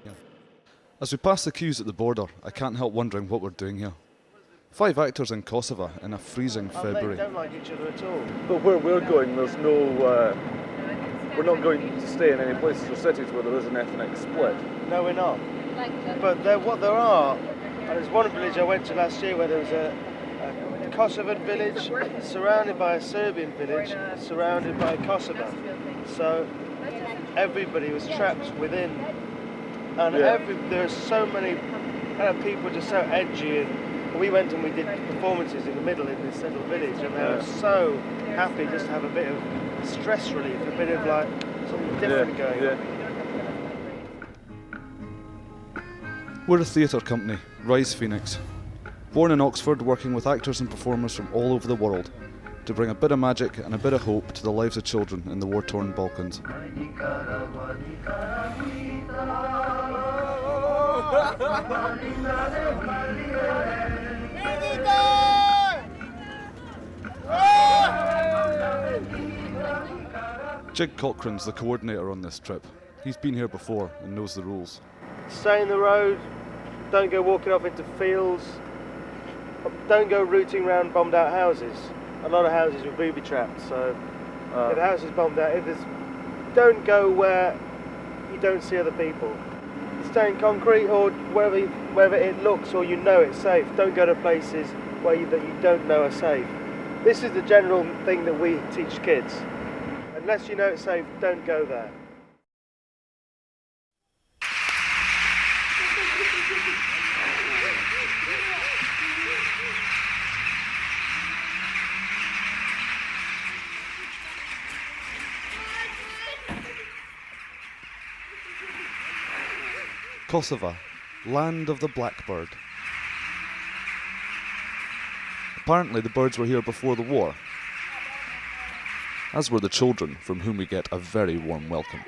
Yeah. As we pass the queues at the border, I can't help wondering what we're doing here. 5 actors in Kosova in a freezing February. They don't like each other at all. But where we're going, there's no... we're not going to stay in any places or cities where there is an ethnic split. No, we're not. But there are, and there's one village I went to last year where there was a Kosovan village surrounded by a Serbian village surrounded by Kosova. So everybody was trapped within. And there's so many people just so edgy, and we went and we did performances in the middle in this little village, and they were so happy just to have a bit of stress relief, a bit of like something different going on. We're a theatre company, Rise Phoenix. Born in Oxford, working with actors and performers from all over the world to bring a bit of magic and a bit of hope to the lives of children in the war-torn Balkans. Jig Cochrane's the coordinator on this trip. He's been here before and knows the rules. Stay in the road, don't go walking off into fields, don't go rooting around bombed out houses. A lot of houses were booby trapped, so if the house is bombed out, don't go where you don't see other people. Stay in concrete or wherever it looks or you know it's safe. Don't go to places that you don't know are safe. This is the general thing that we teach kids. Unless you know it's safe, don't go there. Kosova, land of the Blackbird. Apparently the birds were here before the war, as were the children, from whom we get a very warm welcome.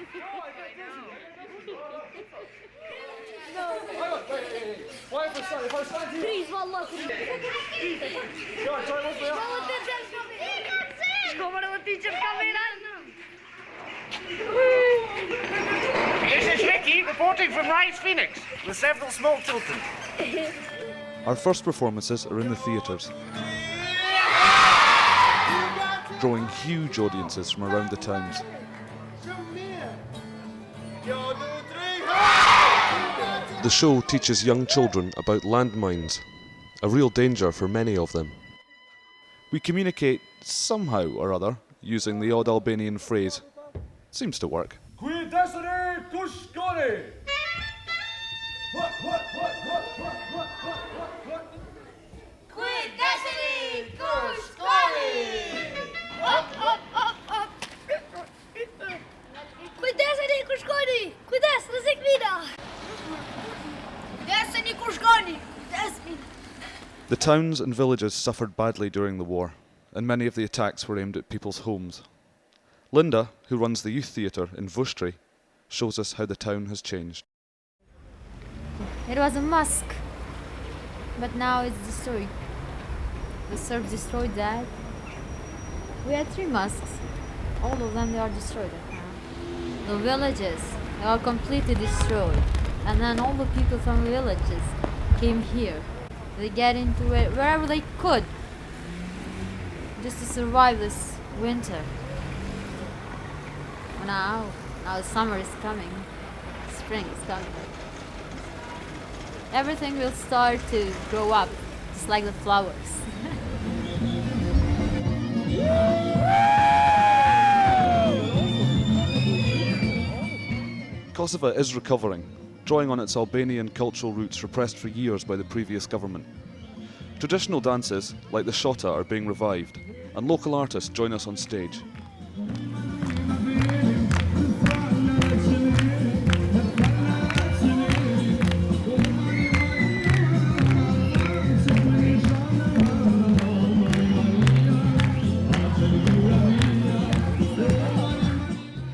This is Ricky reporting from Rise Phoenix with several small children. Our first performances are in the theatres, drawing huge audiences from around the towns. The show teaches young children about landmines, a real danger for many of them. We communicate somehow or other using the odd Albanian phrase. Seems to work. The towns and villages suffered badly during the war, and many of the attacks were aimed at people's homes. Linda, who runs the youth theatre in Vuštri, shows us how the town has changed. It was a mosque, but now it's destroyed. The Serbs destroyed that. We had 3 mosques. All of them, they are destroyed now. The villages, they are completely destroyed. And then all the people from the villages came here. They get into wherever they could, just to survive this winter. Now summer is coming, spring is coming. Everything will start to grow up, just like the flowers. Kosova is recovering, drawing on its Albanian cultural roots repressed for years by the previous government. Traditional dances, like the shota, are being revived, and local artists join us on stage.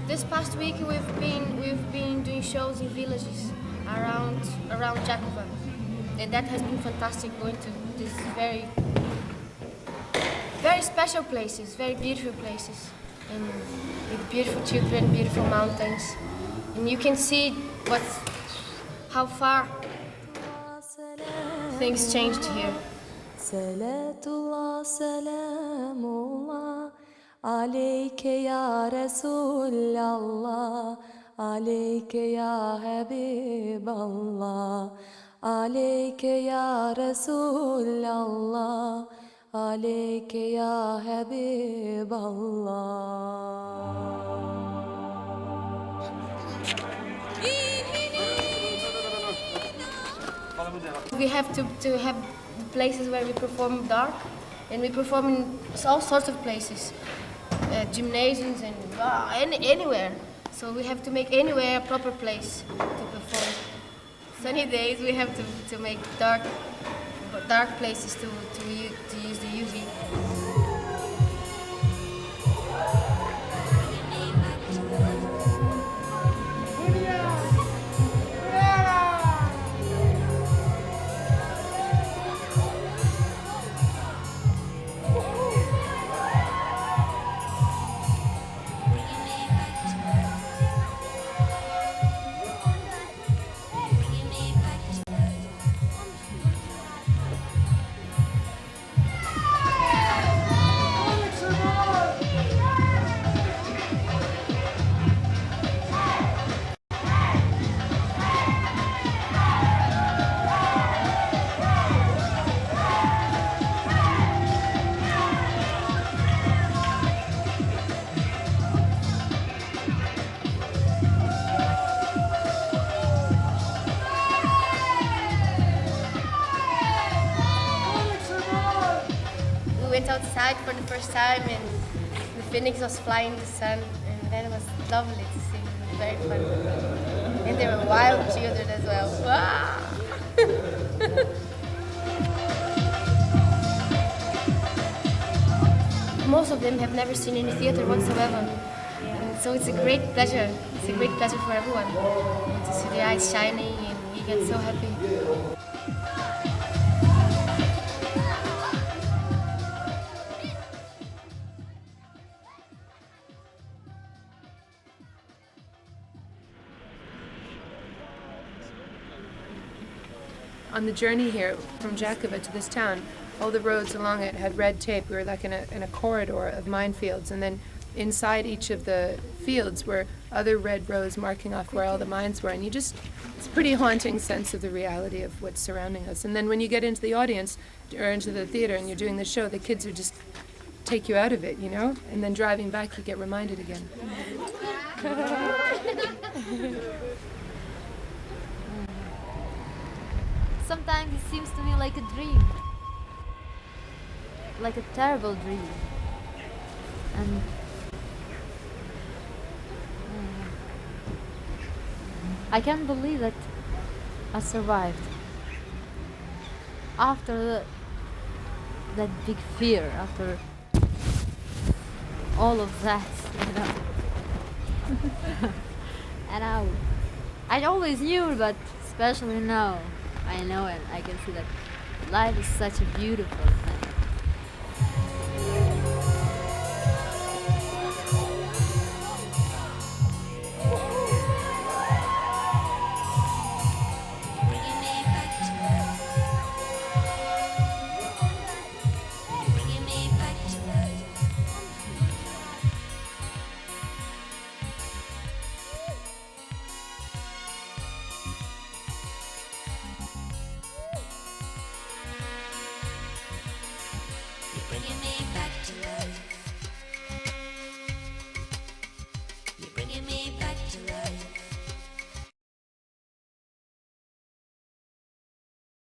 This past week we've been doing shows in villages around Jakova, and that has been fantastic. Going to these very special places, very beautiful places, and with beautiful children, beautiful mountains, and you can see how far things changed here. Salatullah, salamullah, aleyke ya Resulallah, aleyke ya Habiballah, aleyke ya Resulallah, aleyke ya Habiballah. We have to have the places where we perform dark, and we perform in all sorts of places, gymnasiums and anywhere. So we have to make anywhere a proper place to perform. Sunny days we have to make dark places to use the UV. We went outside for the first time and the phoenix was flying in the sun, and then it was lovely to see. It was very fun. And there were wild children as well. Wow! Most of them have never seen any theater whatsoever. And so it's a great pleasure. It's a great pleasure for everyone to see their eyes shining, and we get so happy. On the journey here from Jakova to this town, all the roads along it had red tape. We were like in a corridor of minefields, and then inside each of the fields were other red rows marking off where all the mines were. And it's a pretty haunting sense of the reality of what's surrounding us. And then when you get into the audience or into the theater and you're doing the show, the kids are just take you out of it, you know? And then driving back, you get reminded again. Sometimes it seems to me like a dream. Like a terrible dream. And I can't believe that I survived. After that big fear, after all of that, you know. And I always knew, but especially now, I know it. I can see that life is such a beautiful